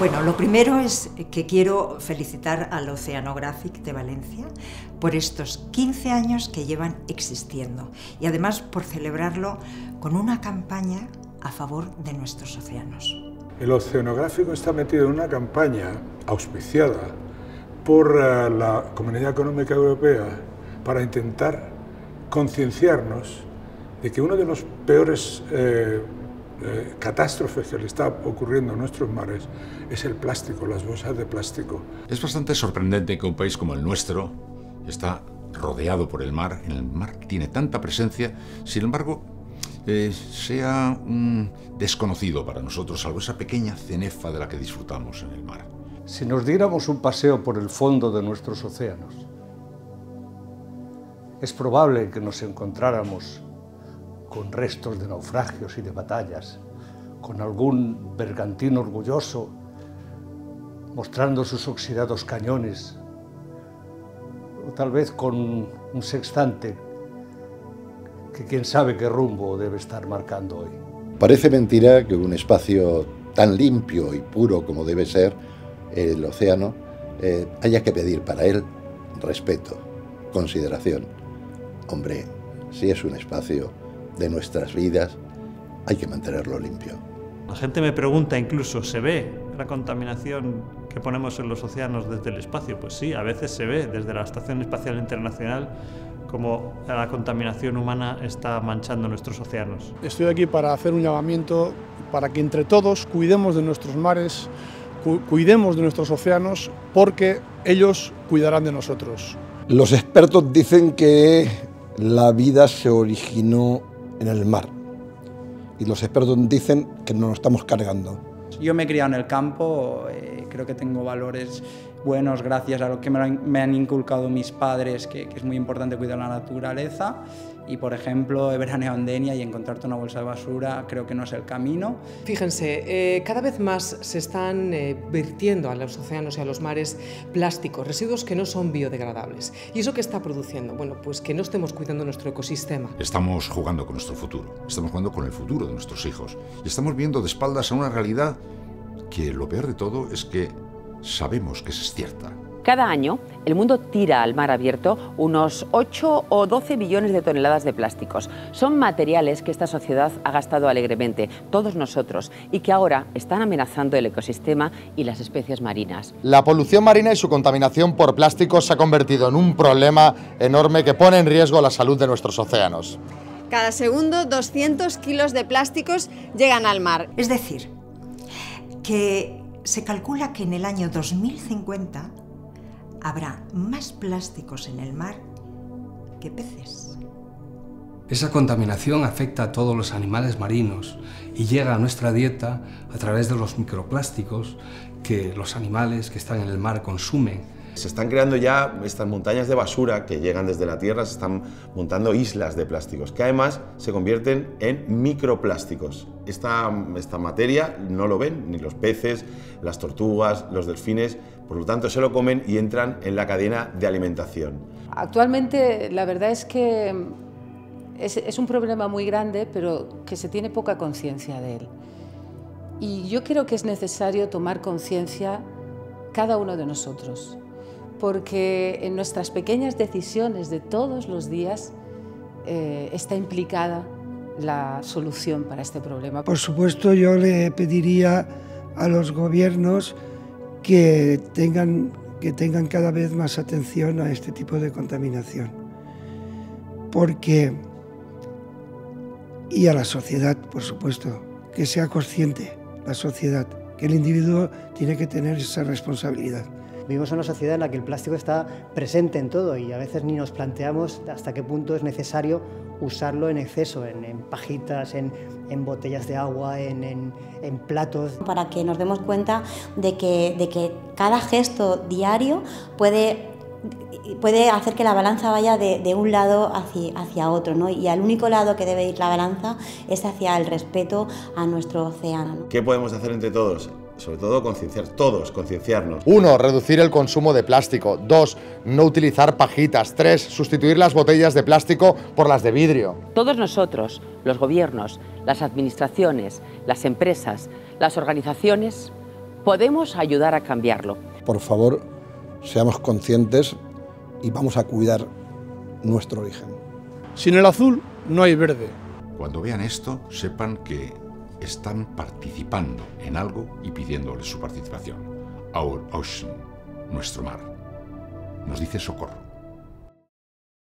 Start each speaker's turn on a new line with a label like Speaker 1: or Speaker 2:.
Speaker 1: Bueno, lo primero es que quiero felicitar al Oceanographic de Valencia por estos 15 años que llevan existiendo y además por celebrarlo con una campaña a favor de nuestros océanos.
Speaker 2: El Oceanográfico está metido en una campaña auspiciada por la Comunidad Económica Europea para intentar concienciarnos de que uno de los peores catástrofes que le está ocurriendo a nuestros mares es el plástico, las bolsas de plástico.
Speaker 3: Es bastante sorprendente que un país como el nuestro está rodeado por el mar tiene tanta presencia, sin embargo, sea un desconocido para nosotros, salvo esa pequeña cenefa de la que disfrutamos en el mar.
Speaker 4: Si nos diéramos un paseo por el fondo de nuestros océanos, es probable que nos encontráramos con restos de naufragios y de batallas, con algún bergantín orgulloso mostrando sus oxidados cañones, o tal vez con un sextante que quién sabe qué rumbo debe estar marcando hoy.
Speaker 5: Parece mentira que un espacio tan limpio y puro como debe ser el océano haya que pedir para él respeto, consideración. Hombre, si es un espacio de nuestras vidas, hay que mantenerlo limpio.
Speaker 6: La gente me pregunta incluso, ¿se ve la contaminación que ponemos en los océanos desde el espacio? Pues sí, a veces se ve desde la Estación Espacial Internacional como la contaminación humana está manchando nuestros océanos.
Speaker 7: Estoy aquí para hacer un llamamiento para que entre todos cuidemos de nuestros mares, cuidemos de nuestros océanos, porque ellos cuidarán de nosotros.
Speaker 8: Los expertos dicen que la vida se originó en el mar y los expertos dicen que nos lo estamos cargando.
Speaker 9: Yo me he criado en el campo, creo que tengo valores buenos gracias a lo que me han inculcado mis padres, que es muy importante cuidar la naturaleza. Y, por ejemplo, he veraneado en Denia y encontrarte una bolsa de basura creo que no es el camino.
Speaker 10: Fíjense, cada vez más se están vertiendo a los océanos y a los mares plásticos, residuos que no son biodegradables. ¿Y eso qué está produciendo? Bueno, pues que no estemos cuidando nuestro ecosistema.
Speaker 3: Estamos jugando con nuestro futuro, estamos jugando con el futuro de nuestros hijos y estamos viendo de espaldas a una realidad que lo peor de todo es que sabemos que es cierta.
Speaker 11: Cada año, el mundo tira al mar abierto unos 8 o 12 billones de toneladas de plásticos. Son materiales que esta sociedad ha gastado alegremente, todos nosotros, y que ahora están amenazando el ecosistema y las especies marinas.
Speaker 12: La polución marina y su contaminación por plásticos se ha convertido en un problema enorme que pone en riesgo la salud de nuestros océanos.
Speaker 13: Cada segundo, 200 kilos de plásticos llegan al mar.
Speaker 1: Es decir, que se calcula que en el año 2050 habrá más plásticos en el mar que peces.
Speaker 4: Esa contaminación afecta a todos los animales marinos y llega a nuestra dieta a través de los microplásticos que los animales que están en el mar consumen.
Speaker 14: Se están creando ya estas montañas de basura que llegan desde la tierra, se están montando islas de plásticos, que además se convierten en microplásticos. Esta materia no lo ven ni los peces, las tortugas, los delfines, por lo tanto se lo comen y entran en la cadena de alimentación.
Speaker 15: Actualmente la verdad es que es un problema muy grande, pero que se tiene poca conciencia de él. Y yo creo que es necesario tomar conciencia cada uno de nosotros, porque en nuestras pequeñas decisiones de todos los días está implicada la solución para este problema.
Speaker 16: Por supuesto, yo le pediría a los gobiernos que tengan cada vez más atención a este tipo de contaminación, y a la sociedad, por supuesto, que sea consciente la sociedad, que el individuo tiene que tener esa responsabilidad.
Speaker 17: Vivimos en una sociedad en la que el plástico está presente en todo y a veces ni nos planteamos hasta qué punto es necesario usarlo en exceso, en pajitas, en botellas de agua, en platos.
Speaker 18: Para que nos demos cuenta de que cada gesto diario puede hacer que la balanza vaya de un lado hacia otro, ¿no? Y al único lado que debe ir la balanza es hacia el respeto a nuestro océano, ¿no?
Speaker 14: ¿Qué podemos hacer entre todos? Sobre todo concienciarnos.
Speaker 12: 1. Reducir el consumo de plástico. 2. No utilizar pajitas. 3. Sustituir las botellas de plástico por las de vidrio.
Speaker 11: Todos nosotros, los gobiernos, las administraciones, las empresas, las organizaciones, Podemos ayudar a cambiarlo.
Speaker 8: Por favor, seamos conscientes y vamos a cuidar nuestro origen.
Speaker 7: Sin el azul no hay verde.
Speaker 3: Cuando vean esto, sepan que están participando en algo y pidiéndoles su participación. Our Ocean, nuestro mar, nos dice socorro.